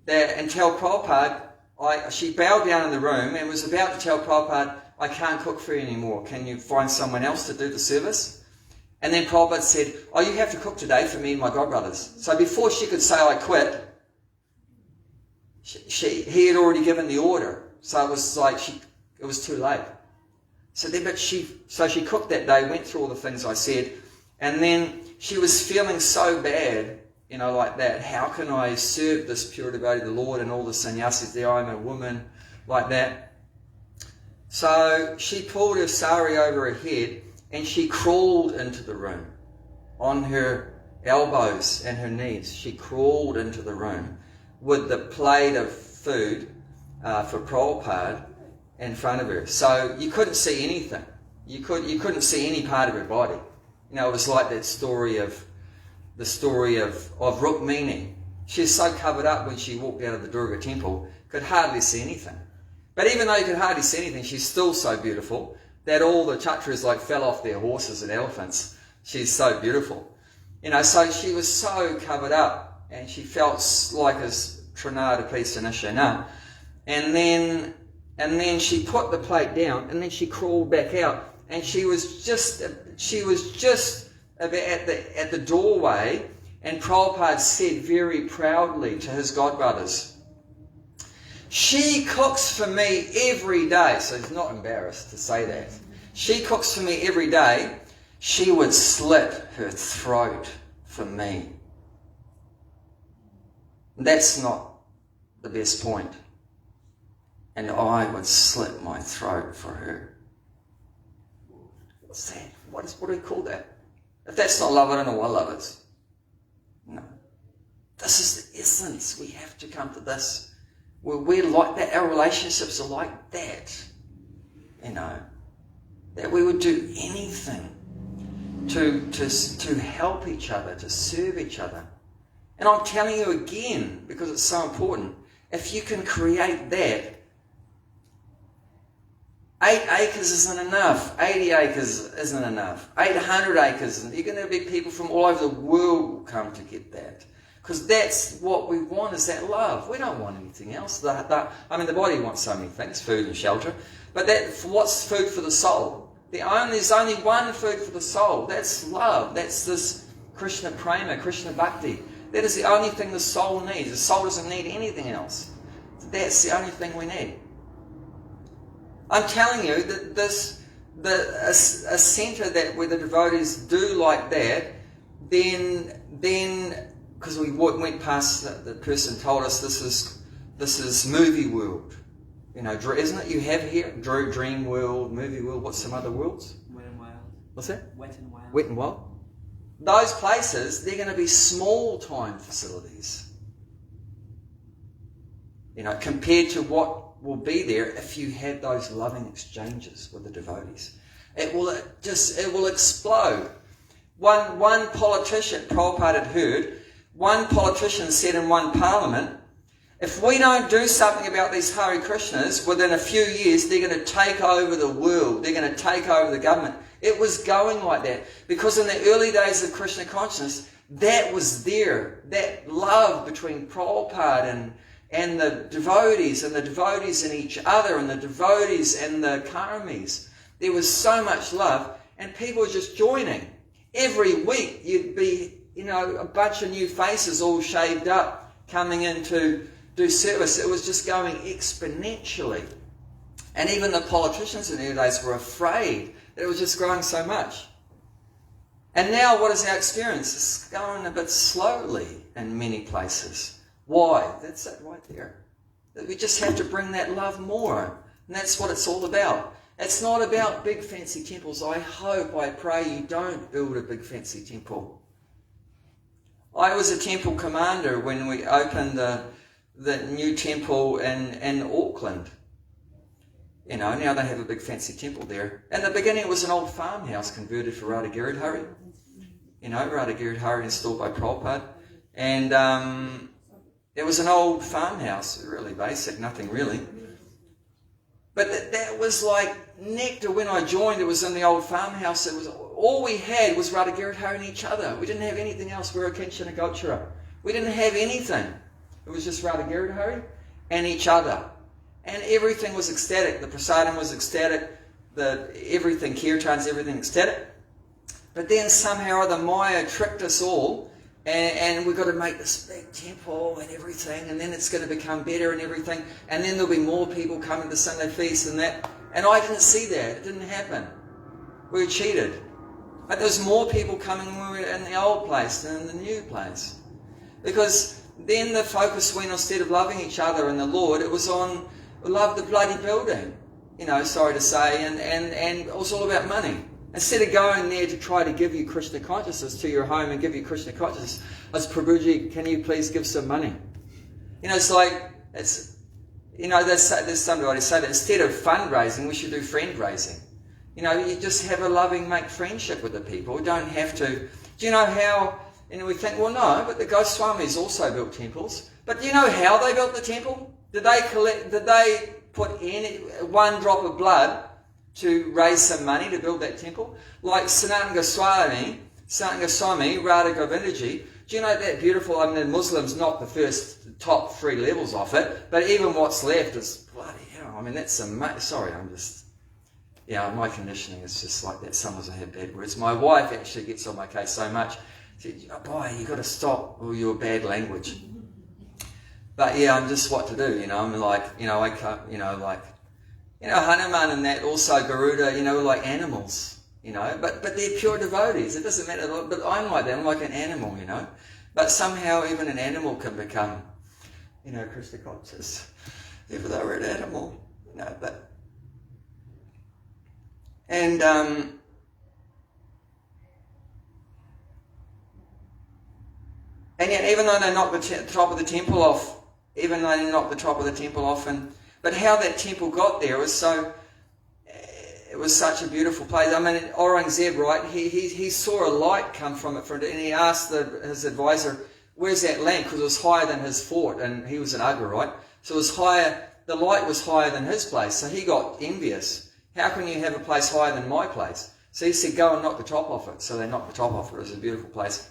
And tell Prabhupada, she bowed down in the room and was about to tell Prabhupada, I can't cook for you anymore. Can you find someone else to do the service? And then Prabhupada said, you have to cook today for me and my godbrothers. So before she could say, I quit, he had already given the order. So it was it was too late. So she cooked that day, went through all the things I said, and then she was feeling so bad, like that. How can I serve this pure devotee of the Lord and all the sannyasis there? I'm a woman, like that. So she pulled her sari over her head and she crawled into the room on her elbows and her knees. She crawled into the room with the plate of food for Prabhupada in front of her. So you couldn't see anything. You couldn't see any part of her body. It was like that story of Rukmini. She was so covered up when she walked out of the Durga temple, could hardly see anything. But even though you could hardly see anything, she's still so beautiful that all the Kshatriyas fell off their horses and elephants. She's so beautiful. So she was so covered up and she felt like as Trinada Pisanishana. And then she put the plate down, and then she crawled back out, and she was just about at the doorway, and Prabhupada said very proudly to his godbrothers, she cooks for me every day. So he's not embarrassed to say that. She cooks for me every day. She would slit her throat for me. That's not the best point. And I would slit my throat for her. What's that? What do we call that? If that's not love, I don't know what love is. No. This is the essence. We have to come to this. We're like that. Our relationships are like that. That we would do anything to help each other, to serve each other. And I'm telling you again, because it's so important, if you can create that, 8 acres isn't enough. 80 acres isn't enough. 800 acres. You're going to be people from all over the world will come to get that. Because that's what we want, is that love. We don't want anything else. The body wants so many things, food and shelter. But what's food for the soul? There's only one food for the soul. That's love. That's this Krishna Prema, Krishna Bhakti. That is the only thing the soul needs. The soul doesn't need anything else. That's the only thing we need. I'm telling you that a centre where the devotees do like that, then because we went past, the person told us this is movie world, isn't it? You have here dream world, movie world. What's some other worlds? Wet and Wild. What's that? Wet and Wild. Wet and Wild. Those places, they're going to be small time facilities. Compared to what will be there if you have those loving exchanges with the devotees. It will explode. One politician, Prabhupada had heard, one politician said in one parliament, if we don't do something about these Hare Krishnas, within a few years they're going to take over the world, they're going to take over the government. It was going like that because in the early days of Krishna consciousness, that was there, that love between Prabhupada and the devotees and each other and the devotees and the karmis. There was so much love and people were just joining. Every week you'd be, a bunch of new faces all shaved up coming in to do service. It was just going exponentially. And even the politicians in the early days were afraid that it was just growing so much. And now what is our experience? It's going a bit slowly in many places. Why? That's it right there. We just have to bring that love more. And that's what it's all about. It's not about big fancy temples. I pray you don't build a big fancy temple. I was a temple commander when we opened the new temple in Auckland. Now they have a big fancy temple there. In the beginning it was an old farmhouse converted for Radha Giridhari. Radha Giridhari installed by Prabhupada. And it was an old farmhouse, really basic, nothing really. But that was like nectar. When I joined, it was in the old farmhouse. It was all we had was Radha Giridhari and each other. We didn't have anything else. We were a Kinchana Gochara. We didn't have anything. It was just Radha Giridhari and each other. And everything was ecstatic. The prasadam was ecstatic. Everything, kirtans, everything ecstatic. But then somehow or other Maya tricked us all. And we've got to make this big temple and everything, and then it's going to become better and everything, and then there'll be more people coming to Sunday feast and that. And I didn't see that. It didn't happen. We were cheated. But there was more people coming when we were in the old place than in the new place. Because then the focus went, instead of loving each other and the Lord, it was on love the bloody building, sorry to say, and it was all about money. Instead of going there to try to give you Krishna consciousness to your home and give you Krishna consciousness, as Prabhuji, can you please give some money? There's somebody say that instead of fundraising, we should do friend raising. You just have a loving, make friendship with the people. You don't have to. Do you know how? And we think, well, no, but the Goswāmīs also built temples. But do you know how they built the temple? Did they put in one drop of blood to raise some money to build that temple? Like Sanatana Goswāmī, Radha Govindaji, Do you know that beautiful? I mean, Muslims knock the first top 3 levels off it, but even what's left is bloody hell. I mean, that's amazing. Sorry, I'm just... Yeah, my conditioning is just like that. Sometimes I have bad words. My wife actually gets on my case so much. She said, oh boy, you got to stop all your bad language. But yeah, I'm just what to do, you know. I'm like, you know, I can't, you know, like, you know, Hanuman and that, also Garuda, you know, like animals, you know. But they're pure devotees. It doesn't matter. But I'm like that. I'm like an animal, you know. But somehow even an animal can become, you know, Krishna conscious, even though we're an animal, you know. But and yet, even though they knocked the top of the temple off, but how that temple got there was so. It was such a beautiful place. I mean, Aurangzeb, right? He saw a light come from it, and he asked his advisor, "Where's that lamp?" Because it was higher than his fort, and he was an Agra, right? So it was higher. The light was higher than his place, so he got envious. How can you have a place higher than my place? So he said, "Go and knock the top off it." So they knocked the top off it. It was a beautiful place.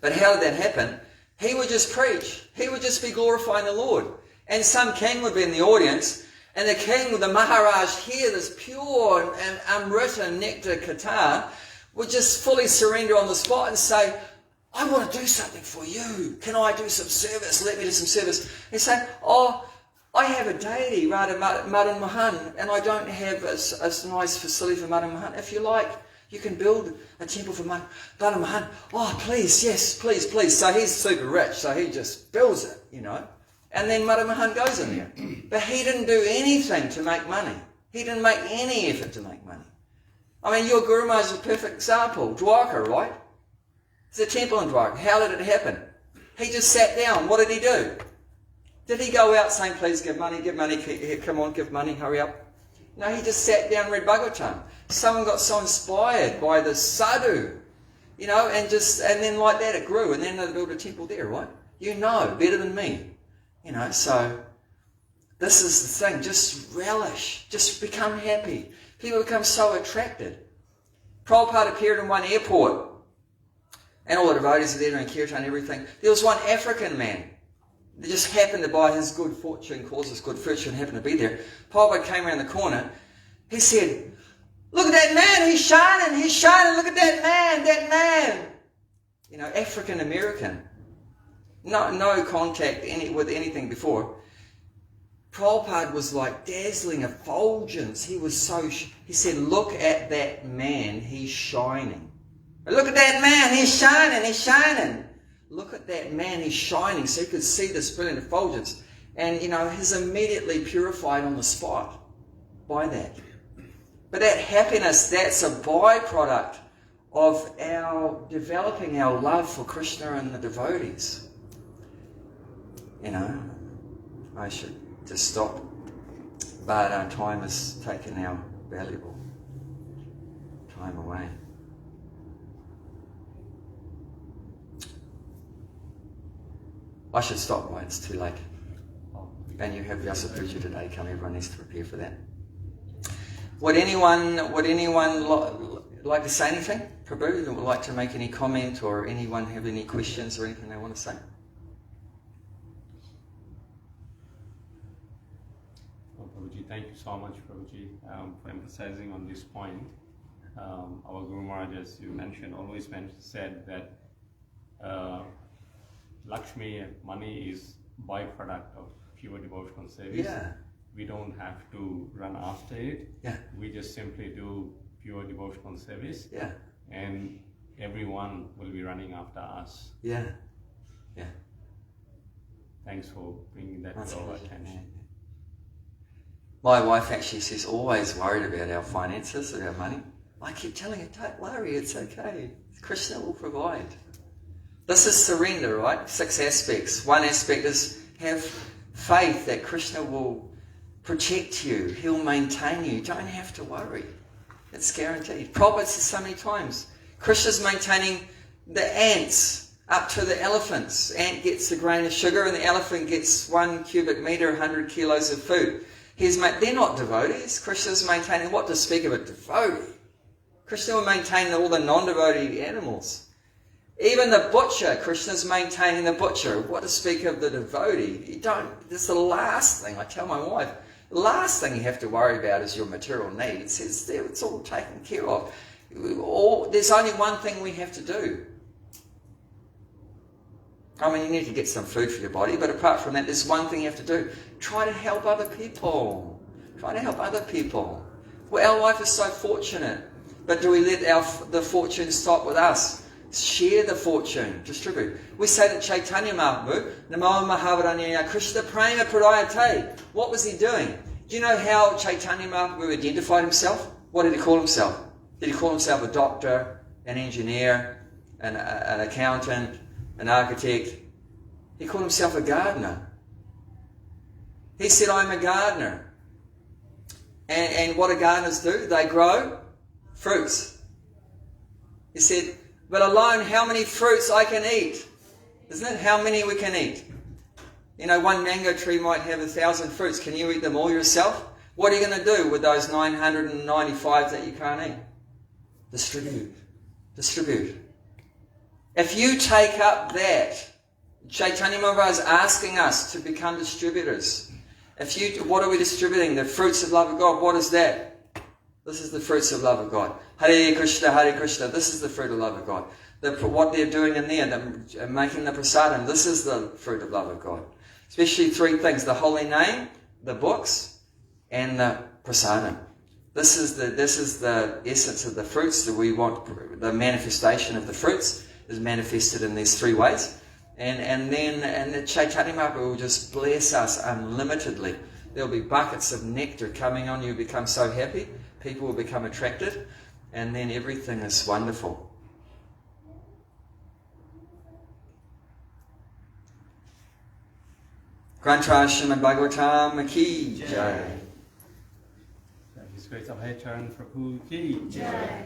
But how did that happen? He would just preach. He would just be glorifying the Lord. And some king would be in the audience, and the king, the Maharaj, hear this pure and Amrita nectar katar, would just fully surrender on the spot and say, "I want to do something for you. Can I do some service? Let me do some service." He'd say, "Oh, I have a deity, Radha Madan Mohan, and I don't have a nice facility for Madan Mohan. If you like, you can build a temple for Madan Mohan. Oh, please, yes, please, please." So he's super rich, so he just builds it, you know. And then Madan Mohan goes in there. But he didn't do anything to make money. He didn't make any effort to make money. I mean, your Guru Maharaj is a perfect example. Dwarka, right? It's a temple in Dwarka. How did it happen? He just sat down. What did he do? Did he go out saying, "Please give money, here, come on, give money, hurry up"? No, he just sat down and read Bhagavatam. Someone got so inspired by the sadhu, you know, and then like that it grew, and then they built a temple there, right? You know better than me. You know, so this is the thing. Just relish. Just become happy. People become so attracted. Prabhupada appeared in one airport, and all the devotees were there doing kirtan and everything. There was one African man that just happened to, by his good fortune, causes good fortune, happened to be there. Prabhupada came around the corner. He said, "Look at that man, he's shining, look at that man. You know, African American. No contact with anything before. Prabhupada was like dazzling effulgence. He was so, he said, "Look at that man, he's shining. Look at that man, he's shining. Look at that man, he's shining." So he could see this brilliant effulgence. And, you know, he's immediately purified on the spot by that. But that happiness, that's a byproduct of our developing our love for Krishna and the devotees. You know, I should just stop. But time has taken our valuable time away. I should stop, right? It's too late. And you have Vyāsa today come. Everyone needs to prepare for that. Would anyone like to say anything? Prabhu, would like to make any comment, or anyone have any questions or anything they want to say? Prabhuji, thank you so much, Prabhuji, for emphasizing on this point. Our Guru Maharaj, as you mentioned, always said that Lakshmi and money is byproduct of pure devotional service. Yeah. We don't have to run after it. Yeah. We just simply do pure devotional service. Yeah. And everyone will be running after us. Yeah. Yeah. Thanks for bringing that to our attention. My wife actually says, always worried about our finances, about money. I keep telling her, don't worry, it's okay. Krishna will provide. This is surrender, right? 6 aspects. One aspect is have faith that Krishna will protect you. He'll maintain you. You don't have to worry. It's guaranteed. Prabhupada says so many times, Krishna's maintaining the ants up to the elephants. Ant gets a grain of sugar and the elephant gets 1 cubic meter, 100 kilos of food. They're not devotees. Krishna's maintaining, what to speak of a devotee? Krishna will maintain all the non-devotee animals. Even the butcher, Krishna's maintaining the butcher. What to speak of the devotee? This is the last thing, I tell my wife, the last thing you have to worry about is your material needs. It's all taken care of. There's only one thing we have to do. I mean, you need to get some food for your body, but apart from that, there's one thing you have to do. Try to help other people. Try to help other people. Well, our life is so fortunate, but do we let the fortune stop with us? Share the fortune, distribute. We say that Chaitanya Mahaprabhu, Namo Mahavaranyaya Krishna Prema Pradayate. What was he doing? Do you know how Chaitanya Mahaprabhu identified himself? What did he call himself? Did he call himself a doctor, an engineer, an accountant, an architect? He called himself a gardener. He said, I'm a gardener. And what do gardeners do? They grow fruits. He said, but alone, how many fruits I can eat? Isn't it? How many we can eat? You know, one mango tree might have 1,000 fruits. Can you eat them all yourself? What are you going to do with those 995 that you can't eat? Distribute. Distribute. If you take up that, Chaitanya Mahaprabhu is asking us to become distributors. What are we distributing? The fruits of love of God. What is that? This is the fruits of love of God. Hare Krishna, Hare Krishna. This is the fruit of love of God. What they're doing in there, they're making the prasadam. This is the fruit of love of God. Especially 3 things: the holy name, the books, and the prasadam. This is the essence of the fruits that we want. The manifestation of the fruits is manifested in these 3 ways. And the Chaitanya Mahaprabhu will just bless us unlimitedly. There'll be buckets of nectar coming on. You become so happy. People will become attracted. And then everything is wonderful. Grantra Śrīmad-Bhāgavatam ki jai. His Grace Abhay Charan Prabhu ki Jai.